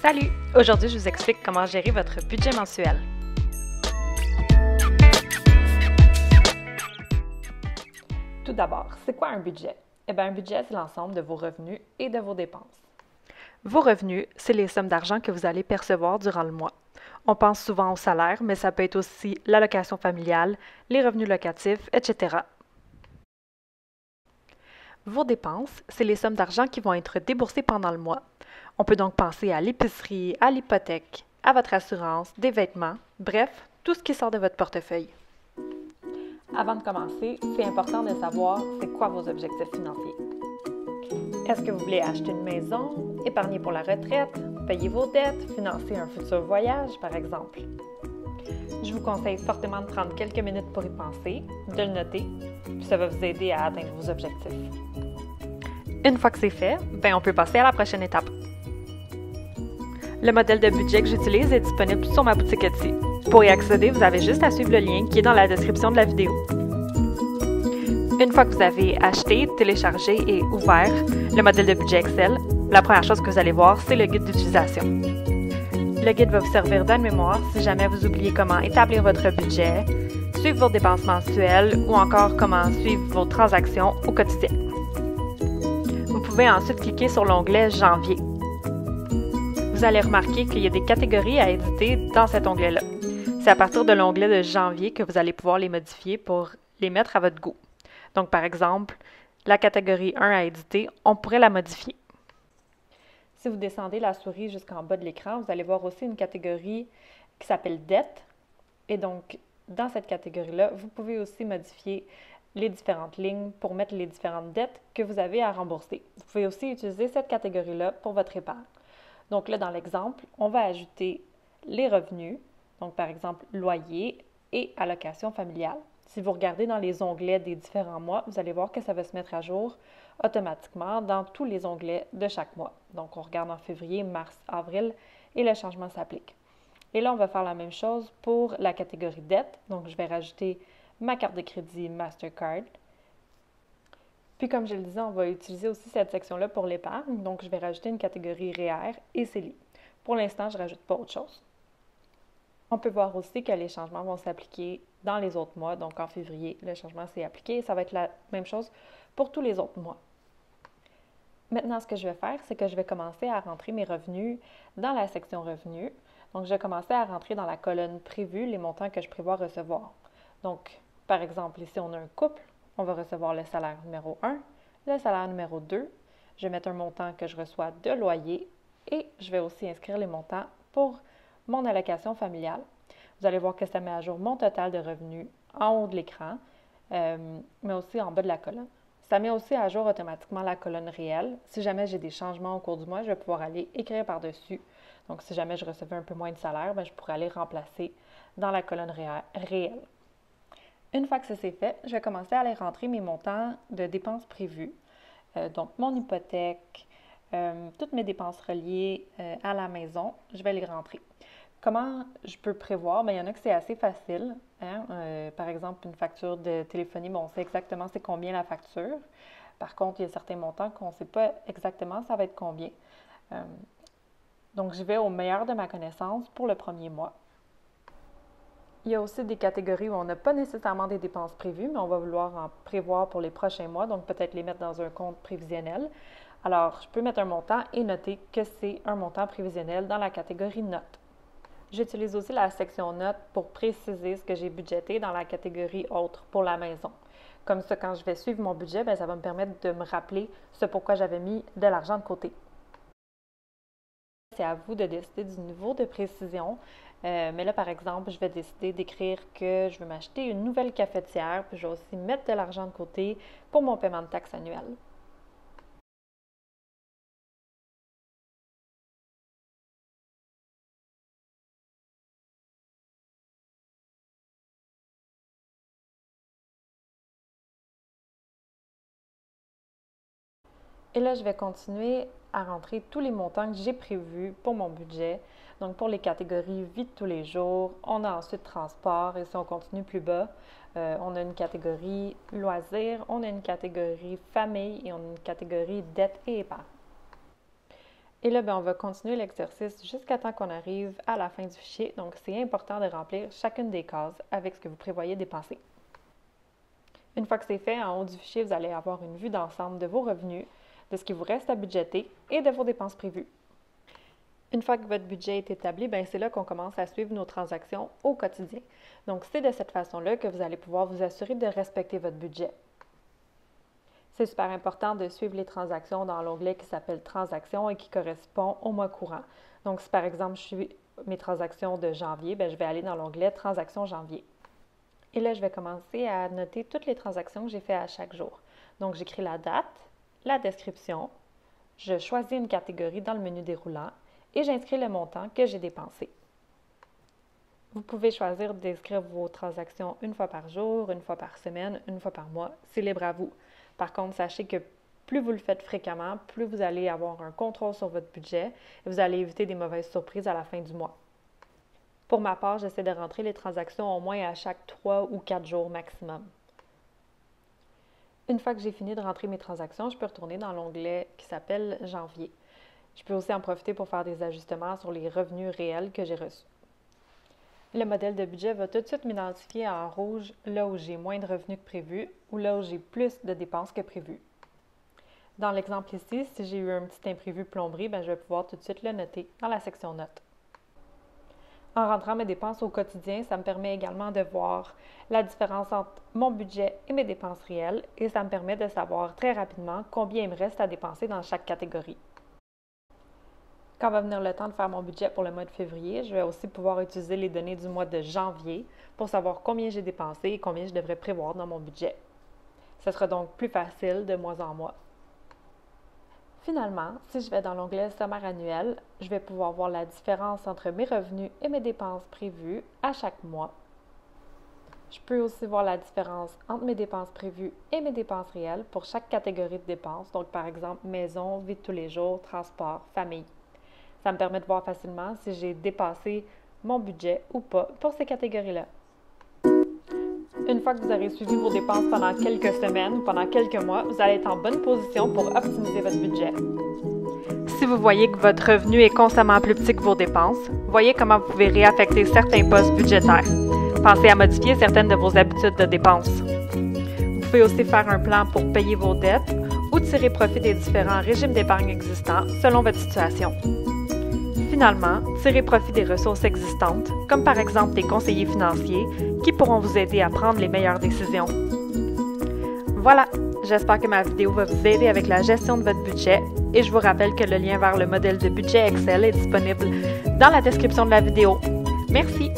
Salut! Aujourd'hui, je vous explique comment gérer votre budget mensuel. Tout d'abord, c'est quoi un budget? Un budget, c'est l'ensemble de vos revenus et de vos dépenses. Vos revenus, c'est les sommes d'argent que vous allez percevoir durant le mois. On pense souvent au salaire, mais ça peut être aussi l'allocation familiale, les revenus locatifs, etc. Vos dépenses, c'est les sommes d'argent qui vont être déboursées pendant le mois. On peut donc penser à l'épicerie, à l'hypothèque, à votre assurance, des vêtements, bref, tout ce qui sort de votre portefeuille. Avant de commencer, c'est important de savoir c'est quoi vos objectifs financiers. Est-ce que vous voulez acheter une maison, épargner pour la retraite, payer vos dettes, financer un futur voyage, par exemple? Je vous conseille fortement de prendre quelques minutes pour y penser, de le noter, puis ça va vous aider à atteindre vos objectifs. Une fois que c'est fait, on peut passer à la prochaine étape. Le modèle de budget que j'utilise est disponible sur ma boutique Etsy. Pour y accéder, vous avez juste à suivre le lien qui est dans la description de la vidéo. Une fois que vous avez acheté, téléchargé et ouvert le modèle de budget Excel, la première chose que vous allez voir, c'est le guide d'utilisation. Le guide va vous servir d'aide-mémoire si jamais vous oubliez comment établir votre budget, suivre vos dépenses mensuelles ou encore comment suivre vos transactions au quotidien. Vous pouvez ensuite cliquer sur l'onglet « Janvier ». Vous allez remarquer qu'il y a des catégories à éditer dans cet onglet-là. C'est à partir de l'onglet de janvier que vous allez pouvoir les modifier pour les mettre à votre goût. Donc, par exemple, la catégorie 1 à éditer, on pourrait la modifier. Si vous descendez la souris jusqu'en bas de l'écran, vous allez voir aussi une catégorie qui s'appelle « Dettes ». Et donc, dans cette catégorie-là, vous pouvez aussi modifier les différentes lignes pour mettre les différentes dettes que vous avez à rembourser. Vous pouvez aussi utiliser cette catégorie-là pour votre épargne. Donc là, dans l'exemple, on va ajouter les revenus, donc par exemple loyer et allocation familiale. Si vous regardez dans les onglets des différents mois, vous allez voir que ça va se mettre à jour automatiquement dans tous les onglets de chaque mois. Donc on regarde en février, mars, avril et le changement s'applique. Et là, on va faire la même chose pour la catégorie dette. Donc je vais rajouter ma carte de crédit Mastercard. Puis, comme je le disais, on va utiliser aussi cette section-là pour l'épargne. Donc, je vais rajouter une catégorie REER et CELI. Pour l'instant, je ne rajoute pas autre chose. On peut voir aussi que les changements vont s'appliquer dans les autres mois. Donc, en février, le changement s'est appliqué. Ça va être la même chose pour tous les autres mois. Maintenant, ce que je vais faire, c'est que je vais commencer à rentrer mes revenus dans la section revenus. Donc, je vais commencer à rentrer dans la colonne prévue les montants que je prévois recevoir. Donc, par exemple, ici, on a un couple. On va recevoir le salaire numéro 1, le salaire numéro 2. Je vais mettre un montant que je reçois de loyer et je vais aussi inscrire les montants pour mon allocation familiale. Vous allez voir que ça met à jour mon total de revenus en haut de l'écran, mais aussi en bas de la colonne. Ça met aussi à jour automatiquement la colonne réelle. Si jamais j'ai des changements au cours du mois, je vais pouvoir aller écrire par-dessus. Donc, si jamais je recevais un peu moins de salaire, je pourrais aller remplacer dans la colonne réelle. Une fois que ça c'est fait, je vais commencer à aller rentrer mes montants de dépenses prévues. Donc, mon hypothèque, toutes mes dépenses reliées à la maison, je vais les rentrer. Comment je peux prévoir? Il y en a que c'est assez facile. Par exemple, une facture de téléphonie, on sait exactement c'est combien la facture. Par contre, il y a certains montants qu'on ne sait pas exactement ça va être combien. Donc, je vais au meilleur de ma connaissance pour le premier mois. Il y a aussi des catégories où on n'a pas nécessairement des dépenses prévues, mais on va vouloir en prévoir pour les prochains mois, donc peut-être les mettre dans un compte prévisionnel. Alors, je peux mettre un montant et noter que c'est un montant prévisionnel dans la catégorie notes. J'utilise aussi la section notes pour préciser ce que j'ai budgété dans la catégorie autres pour la maison. Comme ça, quand je vais suivre mon budget, ça va me permettre de me rappeler ce pourquoi j'avais mis de l'argent de côté. C'est à vous de décider du niveau de précision. Mais là, par exemple, je vais décider d'écrire que je veux m'acheter une nouvelle cafetière, puis je vais aussi mettre de l'argent de côté pour mon paiement de taxes annuel. Et là, je vais continuer à rentrer tous les montants que j'ai prévus pour mon budget. Donc, pour les catégories vie de tous les jours, on a ensuite transport et si on continue plus bas, on a une catégorie loisirs, on a une catégorie famille et on a une catégorie dette et épargne. Et là, on va continuer l'exercice jusqu'à temps qu'on arrive à la fin du fichier. Donc, c'est important de remplir chacune des cases avec ce que vous prévoyez dépenser. Une fois que c'est fait, en haut du fichier, vous allez avoir une vue d'ensemble de vos revenus, de ce qui vous reste à budgéter et de vos dépenses prévues. Une fois que votre budget est établi, c'est là qu'on commence à suivre nos transactions au quotidien. Donc, c'est de cette façon-là que vous allez pouvoir vous assurer de respecter votre budget. C'est super important de suivre les transactions dans l'onglet qui s'appelle « Transactions » et qui correspond au mois courant. Donc, si par exemple, je suis mes transactions de janvier, je vais aller dans l'onglet « Transactions janvier ». Et là, je vais commencer à noter toutes les transactions que j'ai faites à chaque jour. Donc, j'écris la date, la description, je choisis une catégorie dans le menu déroulant et j'inscris le montant que j'ai dépensé. Vous pouvez choisir d'inscrire vos transactions une fois par jour, une fois par semaine, une fois par mois. C'est libre à vous. Par contre, sachez que plus vous le faites fréquemment, plus vous allez avoir un contrôle sur votre budget et vous allez éviter des mauvaises surprises à la fin du mois. Pour ma part, j'essaie de rentrer les transactions au moins à chaque 3 ou 4 jours maximum. Une fois que j'ai fini de rentrer mes transactions, je peux retourner dans l'onglet qui s'appelle « Janvier ». Je peux aussi en profiter pour faire des ajustements sur les revenus réels que j'ai reçus. Le modèle de budget va tout de suite m'identifier en rouge là où j'ai moins de revenus que prévu ou là où j'ai plus de dépenses que prévu. Dans l'exemple ici, si j'ai eu un petit imprévu plomberie, je vais pouvoir tout de suite le noter dans la section notes. En rentrant mes dépenses au quotidien, ça me permet également de voir la différence entre mon budget et mes dépenses réelles et ça me permet de savoir très rapidement combien il me reste à dépenser dans chaque catégorie. Quand va venir le temps de faire mon budget pour le mois de février, je vais aussi pouvoir utiliser les données du mois de janvier pour savoir combien j'ai dépensé et combien je devrais prévoir dans mon budget. Ce sera donc plus facile de mois en mois. Finalement, si je vais dans l'onglet « Sommaire annuel », je vais pouvoir voir la différence entre mes revenus et mes dépenses prévues à chaque mois. Je peux aussi voir la différence entre mes dépenses prévues et mes dépenses réelles pour chaque catégorie de dépenses, donc par exemple maison, vie de tous les jours, transport, famille. Ça me permet de voir facilement si j'ai dépassé mon budget ou pas pour ces catégories-là. Une fois que vous aurez suivi vos dépenses pendant quelques semaines ou pendant quelques mois, vous allez être en bonne position pour optimiser votre budget. Si vous voyez que votre revenu est constamment plus petit que vos dépenses, voyez comment vous pouvez réaffecter certains postes budgétaires. Pensez à modifier certaines de vos habitudes de dépenses. Vous pouvez aussi faire un plan pour payer vos dettes ou tirer profit des différents régimes d'épargne existants selon votre situation. Finalement, tirez profit des ressources existantes, comme par exemple des conseillers financiers qui pourront vous aider à prendre les meilleures décisions. Voilà, j'espère que ma vidéo va vous aider avec la gestion de votre budget et je vous rappelle que le lien vers le modèle de budget Excel est disponible dans la description de la vidéo. Merci!